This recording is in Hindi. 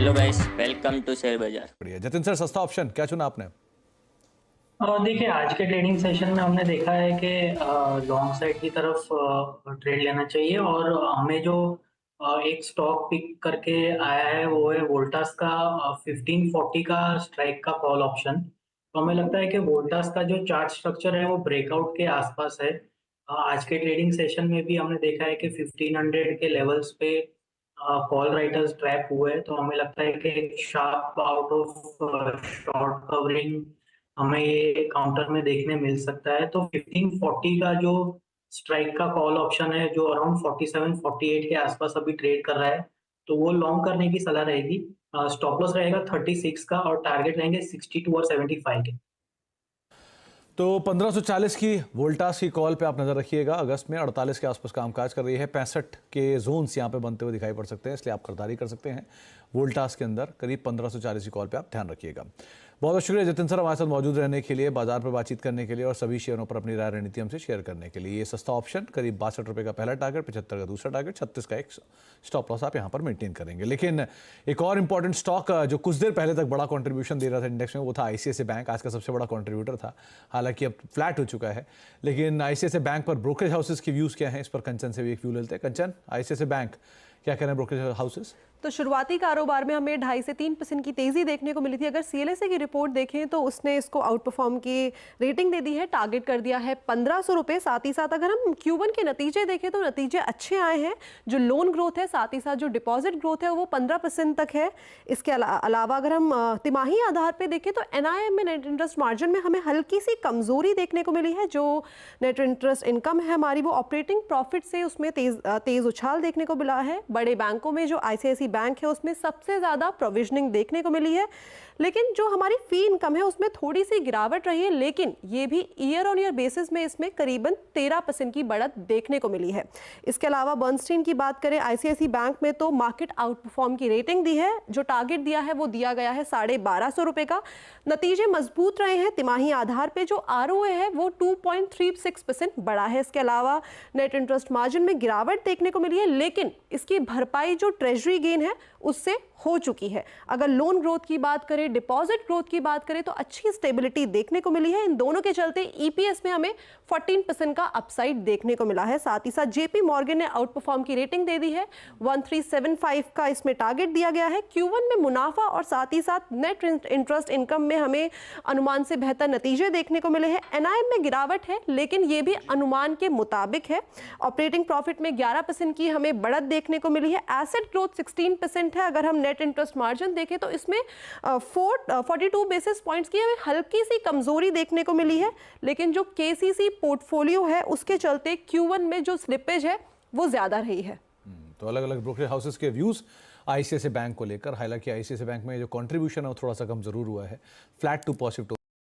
Hello guys, welcome to share बाजार। बढ़िया। जतिन सर, सस्ता ऑप्शन क्या चुना आपने? देखिए आज के ट्रेडिंग सेशन में हमने देखा है कि लॉन्ग साइड की तरफ ट्रेड लेना चाहिए और हमें जो एक स्टॉक पिक करके आया है वो है वोल्टास का 1540 का स्ट्राइक का कॉल ऑप्शन। तो हमें लगता है कि वोल्टास का जो चार्ट स्ट्रक्चर है वो ब्रेकआउट के आसपास है। आज के ट्रेडिंग सेशन में भी हमने देखा है कि 1500 के लेवल्स पे कॉल राइटर्स ट्रैप हुए हैं, तो हमें लगता है कि एक sharp out of short covering हमें ये काउंटर में देखने मिल सकता है। तो 1540 का जो स्ट्राइक का कॉल ऑप्शन है जो अराउंड 47-48 के आसपास अभी ट्रेड कर रहा है, तो वो लॉन्ग करने की सलाह रहेगी। स्टॉप लॉस रहेगा 36 का और टारगेट रहेंगे 62 और 75 के। तो 1540 की वोल्टास की कॉल पे आप नजर रखिएगा। अगस्त में 48 के आसपास कामकाज कर रही है। 65 के जोन्स यहाँ पे बनते हुए दिखाई पड़ सकते हैं, इसलिए आप खरीदारी कर सकते हैं वोल्टास के अंदर। करीब 1540 की कॉल पे आप ध्यान रखिएगा। बहुत बहुत शुक्रिया जतिन सर हमारे साथ मौजूद रहने के लिए, बाजार पर बातचीत करने के लिए और सभी शेयरों पर अपनी राय रणनीति हमसे शेयर करने के लिए। ये सस्ता ऑप्शन करीब 62 रुपये का पहला टारगेट, 75 का दूसरा टारगेट, 36 का एक स्टॉप लॉस आप यहाँ पर मेंटेन करेंगे। लेकिन एक और इंपॉर्टेंट स्टॉक जो कुछ देर पहले तक बड़ा कंट्रीब्यूशन दे रहा था इंडेक्स में, वो था आईसीआईसीआई बैंक। आज का सबसे बड़ा कंट्रीब्यूटर था, हालांकि अब फ्लैट हो चुका है। लेकिन आईसीआईसीआई बैंक पर ब्रोकरेज हाउसेस के व्यूज़ क्या हैं, इस पर कंचन से भी एक व्यू लेते हैं। कंचन, आईसीआईसीआई बैंक क्या कह रहे हैं ब्रोकरेज हाउसेस? तो शुरुआती कारोबार में हमें 2.5 से 3% की तेजी देखने को मिली थी। अगर सीएलएसए की रिपोर्ट देखें तो उसने इसको आउट परफॉर्म की रेटिंग दे दी है, टारगेट कर दिया है 1500 रुपये। साथ ही साथ अगर हम Q1 के नतीजे देखें तो नतीजे अच्छे आए हैं। जो लोन ग्रोथ है, साथ ही साथ जो डिपॉजिट ग्रोथ है वो 15% तक है। इसके अलावा अगर हम तिमाही आधार पर देखें तो एनआईएम में, नेट इंटरेस्ट मार्जिन में, हमें हल्की सी कमजोरी देखने को मिली है। जो नेट इंटरेस्ट इनकम है हमारी, वो ऑपरेटिंग प्रॉफिट से उसमें तेज उछाल देखने को मिला है। बड़े बैंकों में जो आईसीआईसीआई बैंक है उसमें सबसे ज्यादा प्रोविजनिंग देखने को मिली है। लेकिन जो हमारी फी इनकम है उसमें थोड़ी सी गिरावट रही है, लेकिन ये भी ईयर ऑन ईयर बेसिस में इसमें करीबन 13% की बढ़त देखने को मिली है। इसके अलावा बर्नस्टीन की बात करें आईसीआईसीआई बैंक में, तो मार्केट आउट परफॉर्म की रेटिंग दी है। जो टारगेट दिया है वो दिया गया है 1250 रुपए का। नतीजे मजबूत रहे हैं। तिमाही आधार पे जो आरओए है वो 2.36% बढ़ा है। इसके अलावा नेट इंटरेस्ट मार्जिन में गिरावट देखने को मिली है, लेकिन इसकी भरपाई जो ट्रेजरी गेन है उससे हो चुकी है। अगर लोन ग्रोथ की बात करें, डिपॉजिट ग्रोथ की बात करें, तो अच्छी स्टेबिलिटी देखने को मिली है। इन दोनों के चलते ईपीएस में हमें 14% का अपसाइड देखने को मिला है। साथ ही साथ जेपी मॉर्गन ने आउट परफॉर्म की रेटिंग दे दी है, 1375 का इसमें टारगेट दिया गया है। Q1 में मुनाफा और साथ ही साथ नेट इंटरेस्ट इनकम में हमें अनुमान से बेहतर नतीजे देखने को मिले हैं। एनआईएम में गिरावट है, लेकिन ये भी अनुमान के मुताबिक है। ऑपरेटिंग प्रॉफिट में 11% की हमें बढ़त देखने को मिली है। एसेट ग्रोथ 16% है। अगर हम नेट इंटरेस्ट मार्जिन देखें तो इसमें 42 बेसिस पॉइंट्स की हमें हल्की सी कमजोरी देखने को मिली है। लेकिन जो केसीसी पोर्टफोलियो है उसके चलते Q1 में जो स्लिपेज है वो ज्यादा रही है। तो अलग अलग ब्रोकरेज हाउसेस के व्यूज आईसीआईसीआई बैंक को लेकर। हालांकि आईसीआईसीआई बैंक में जो कंट्रीब्यूशन है वो थोड़ा सा कम जरूर हुआ है, फ्लैट टू पॉजिटिव।